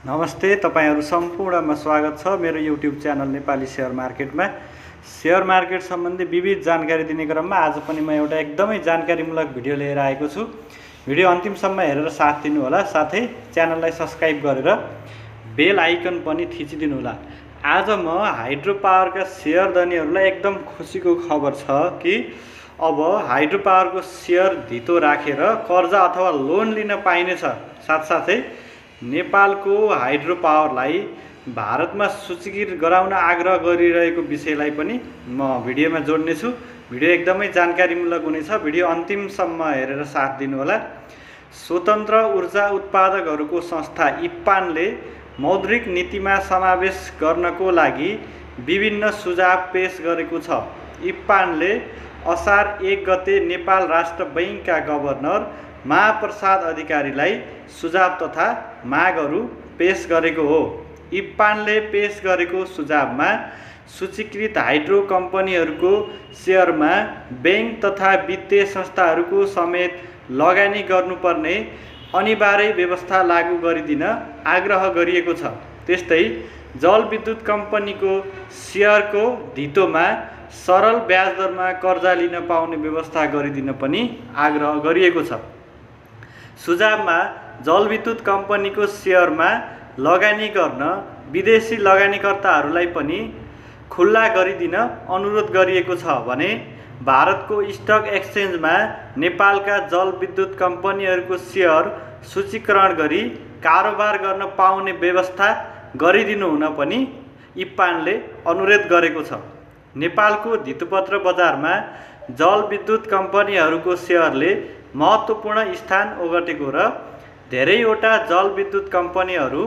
नमस्ते, तपाईहरु सम्पूर्णमा स्वागत छ मेरो युट्युब च्यानल नेपाली शेयर मार्केटमा। शेयर मार्केट सम्बन्धी विविध जानकारी दिने क्रममा आज पनि म एउटा एकदमै जानकारीमूलक भिडियो लिएर आएको छु। भिडियो अन्तिमसम्म हेरेर साथ दिनु होला, साथै च्यानललाई सब्स्क्राइब गरेर बेल आइकन पनि थिचिदिनु होला। आज म हाइड्रो पावरका शेयर धनीहरुलाई एकदम खुसीको खबर छ कि अब हाइड्रो पावरको शेयर धितो राखेर कर्जा अथवा लोन लिन पाइनेछ। साथसाथै नेपालको हाइड्रो पावरलाई भारतमा सूचीकृत गराउन आग्रह गरिरहेको विषयलाई पनि म भिडियोमा जोड्ने छु। भिडियो एकदमै जानकारीमूलक हुनेछ, भिडियो अन्तिमसम्म हेरेर साथ दिनु होला। स्वतन्त्र ऊर्जा उत्पादकहरूको संस्था इप्पानले मौद्रिक नीतिमा समावेश गर्नको लागि विभिन्न सुझाव पेश गरेको छ। इप्पानले असार 1 गते नेपाल राष्ट्र बैंकका गभर्नर महाप्रसाद अधिकारीलाई सुझाव तथा मागहरू पेश गरेको हो। इप्पानले पेश गरेको सुझावमा सूचीकृत हाइड्रो कम्पनीहरूको शेयरमा बैंक तथा वित्तीय संस्थाहरूको समेत लगानी गर्नुपर्ने अनिवार्य व्यवस्था लागू गरिदिन आग्रह गरिएको छ। त्यस्तै जलविद्युत कम्पनीको शेयरको धितोमा सरल ब्याज दरमा कर्जा लिन पाउने व्यवस्था गरिदिन पनि आग्रह गरिएको छ। सुझावमा जलविद्युत कम्पनीको शेयरमा लगानी गर्न विदेशी लगानीकर्ताहरूलाई पनि खुल्ला गरिदिन अनुरोध गरिएको छ भने भारतको स्टक एक्सचेन्जमा नेपालका जलविद्युत कम्पनीहरूको शेयर सूचीकरण गरी कारोबार गर्न पाउने व्यवस्था गरिदिनु हुन पनि इप्पानले अनुरोध गरेको छ। नेपालको धितोपत्र बजारमा जलविद्युत कम्पनीहरूको शेयरले महत्त्वपूर्ण स्थान ओगटेको र धेरैवटा जलविद्युत कम्पनीहरू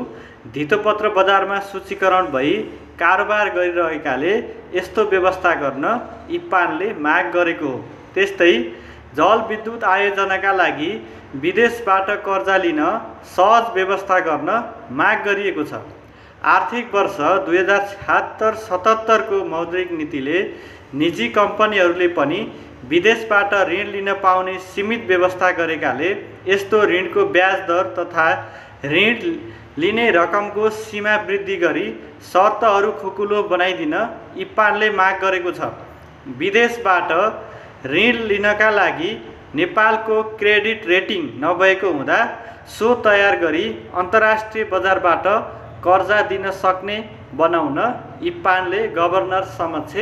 धितोपत्र बजारमा सूचीकरण भई कारोबार गरिरहेकाले यस्तो व्यवस्था गर्न इप्पानले माग गरेको हो। त्यस्तै जलविद्युत आयोजनाका लागि विदेशबाट कर्जा लिन सहज व्यवस्था गर्न माग गरिएको छ। आर्थिक वर्ष 2076-77 को मौद्रिक नीतिले निजी कम्पनीहरूले पनि विदेशबाट ऋण लिन पाउने सीमित व्यवस्था गरेकाले यस्तो ऋणको ब्याज दर तथा ऋण लिने रकमको सीमा वृद्धि गरी शर्तहरू खुकुलो बनाइदिन इप्पानले माग गरेको छ। विदेशबाट ऋण लिनका लागि नेपालको क्रेडिट रेटिङ नभएको हुँदा सो तयार गरी अन्तर्राष्ट्रिय बजारबाट कर्जा दिन सक्ने बनाउन इप्पानले गभर्नर समक्ष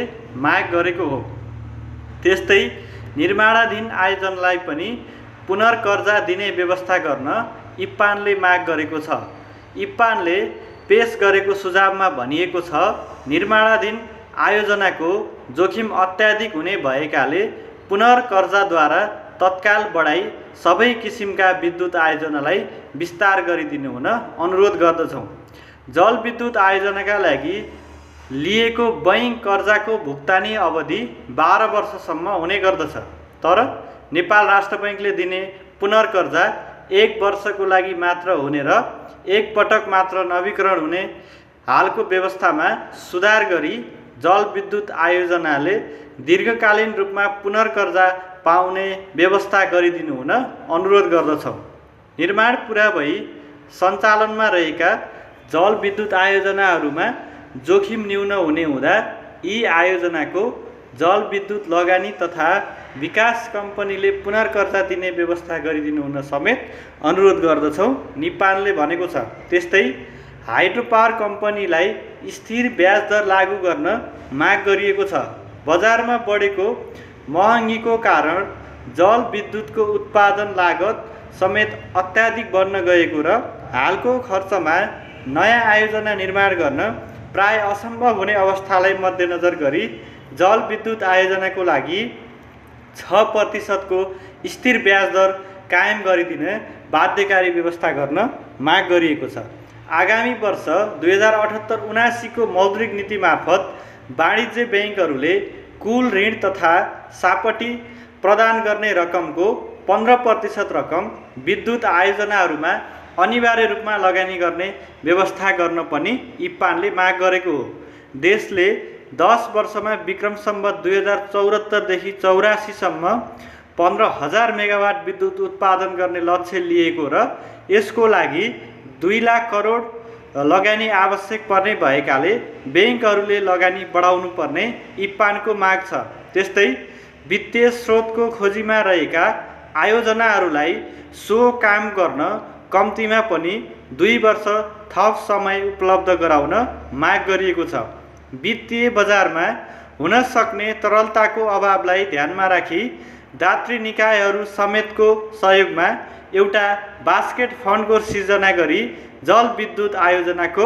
माग गरेको हो। त्यस्तै निर्माणाधीन आयोजनालाई पनि पुनर्कर्जा दिने व्यवस्था गर्न इप्पानले माग गरेको छ। इप्पानले पेश गरेको सुझावमा भनिएको छ, निर्माणाधीन आयोजनाको जोखिम अत्याधिक हुने भएकाले पुनर्कर्जाद्वारा तत्काल बढाई सबै किसिमका विद्युत आयोजनालाई विस्तार गरिदिनु हुन अनुरोध गर्दछौँ। जलविद्युत आयोजनाका लागि लिएको बैंक कर्जाको भुक्तानी अवधि 12 वर्षसम्म हुने गर्दछ, तर नेपाल राष्ट्र बैंकले दिने पुनर्कर्जा 1 वर्षको लागि मात्र हुने र एक पटक मात्र नवीकरण हुने हालको व्यवस्थामा सुधार गरी जलविद्युत आयोजनाले दीर्घकालीन रूपमा पुनर्कर्जा पाउने व्यवस्था गरिदिनु हुन अनुरोध गर्दछौँ। निर्माण पुरा भई सञ्चालनमा रहेका जलविद्युत आयोजनाहरूमा जोखिम न्यून हुने हुँदा यी आयोजनाको जलविद्युत लगानी तथा विकास कम्पनीले पुनर्कर्जा दिने व्यवस्था गरिदिनु हुन समेत अनुरोध गर्दछौँ, इप्पानले भनेको छ। त्यस्तै हाइड्रो पावर कम्पनीलाई स्थिर ब्याज दर लागू गर्न माग गरिएको छ। बजारमा बढेको महँगीको कारण जलविद्युतको उत्पादन लागत समेत अत्याधिक बढ्न गएको र हालको खर्चमा नयाँ आयोजना निर्माण गर्न प्राय असम्भव हुने अवस्थालाई मध्यनजर गरी जलविद्युत आयोजनाको लागि 6% को स्थिर ब्याज दर कायम गरिदिन बाध्यकारी व्यवस्था गर्न माग गरिएको छ। आगामी वर्ष 2078-79 को मौद्रिक नीति मार्फत वाणिज्य बैंकहरूले कुल ऋण तथा सापटी प्रदान गर्ने रकमको 15% रकम विद्युत आयोजनाहरूमा अनिवार्य रूपमा लगानी गर्ने व्यवस्था गर्न पनि इप्पानले माग गरेको हो। देशले 10 वर्षमा विक्रम सम्वत 2074 देखि 84 सम्म 15,000 मेगावाट विद्युत उत्पादन गर्ने लक्ष्य लिएको र यसको लागि 2 लाख करोड लगानी आवश्यक पर्ने भएकाले बैंकहरूले लगानी बढाउनु पर्ने इप्पानको माग छ। त्यस्तै वित्तीय स्रोतको खोजीमा रहेका आयोजनाहरूलाई सो काम गर्न कम्तीमा पनि 2 वर्ष थप समय उपलब्ध गराउन माग गरिएको छ। वित्तीय बजारमा हुन सक्ने तरलताको अभावलाई ध्यानमा राखी दात्री निकायहरू समेतको सहयोगमा एउटा बास्केट फन्डको सिर्जना गरी जलविद्युत आयोजनाको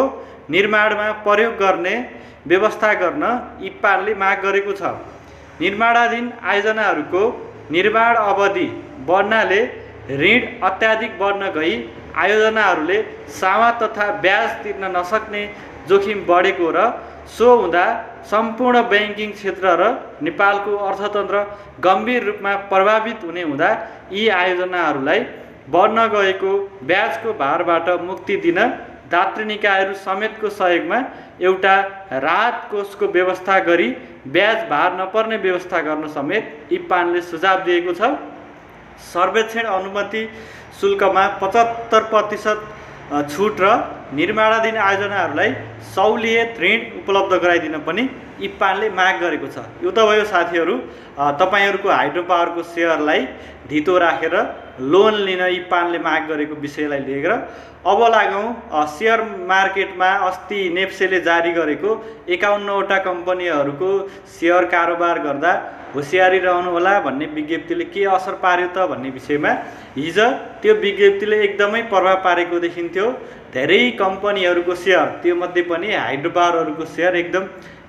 निर्माणमा प्रयोग गर्ने व्यवस्था गर्न इप्पानले माग गरेको छ। निर्माणाधीन आयोजनाहरूको निर्माण अवधि बढ्नाले ऋण अत्याधिक बढ्न गई आयोजनाहरूले सामा तथा ब्याज तिर्न नसक्ने जोखिम बढेको र सो हुँदा सम्पूर्ण ब्याङ्किङ क्षेत्र र नेपालको अर्थतन्त्र गम्भीर रूपमा प्रभावित हुने हुँदा यी आयोजनाहरूलाई बढ्न गएको ब्याजको भारबाट मुक्ति दिन दात्री निकायहरू समेतको सहयोगमा एउटा राहत कोषको व्यवस्था गरी ब्याज भार नपर्ने व्यवस्था गर्न समेत इप्पानले सुझाव दिएको छ। सर्वेक्षण अनुमति शुल्कमा 75% छुट र निर्माणाधीन आयोजनाहरूलाई सहुलियत ऋण उपलब्ध गराइदिन पनि इप्पानले माग गरेको छ। यो त भयो साथीहरू तपाईहरूको हाइड्रो पावरको सेयरलाई धितो राखेर लोन लिन इप्पानले माग गरेको विषयलाई लिएर अब लागौँ सेयर मार्केटमा अस्ति नेप्सेले जारी गरेको 51वटा कम्पनीहरूको सेयर कारोबार गर्दा होसियारी रहनुहोला भन्ने विज्ञप्तिले के असर पार्यो त भन्ने विषयमा। हिजो त्यो विज्ञप्तिले एकदमै प्रभाव पारेको देखिन्थ्यो। धेरै कम्पनीहरूको सेयर, त्यो मध्ये पनि हाइड्रो पावरहरूको सेयर एकदम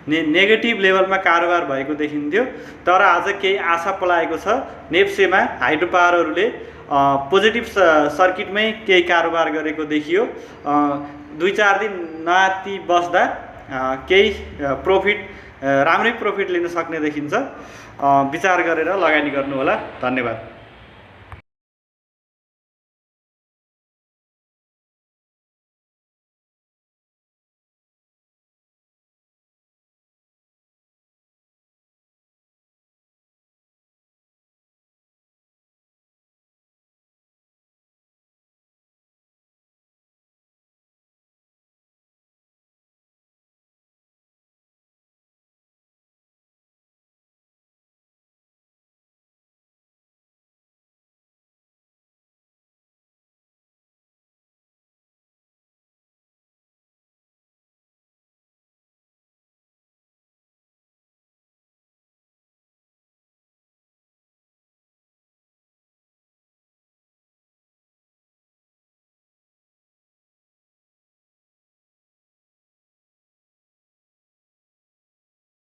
नेगेटिभ लेभलमा कारोबार भएको देखिन्थ्यो। तर आज केही आशा पलाएको छ। नेप्सेमा हाइड्रो पावरहरूले पोजिटिभ सर्किटमै केही कारोबार गरेको देखियो। 2-4 दिन नआत्ती बस्दा केही प्रफिट, राम्रै प्रफिट लिन सक्ने देखिन्छ। विचार गरेर लगानी गर्नुहोला। धन्यवाद।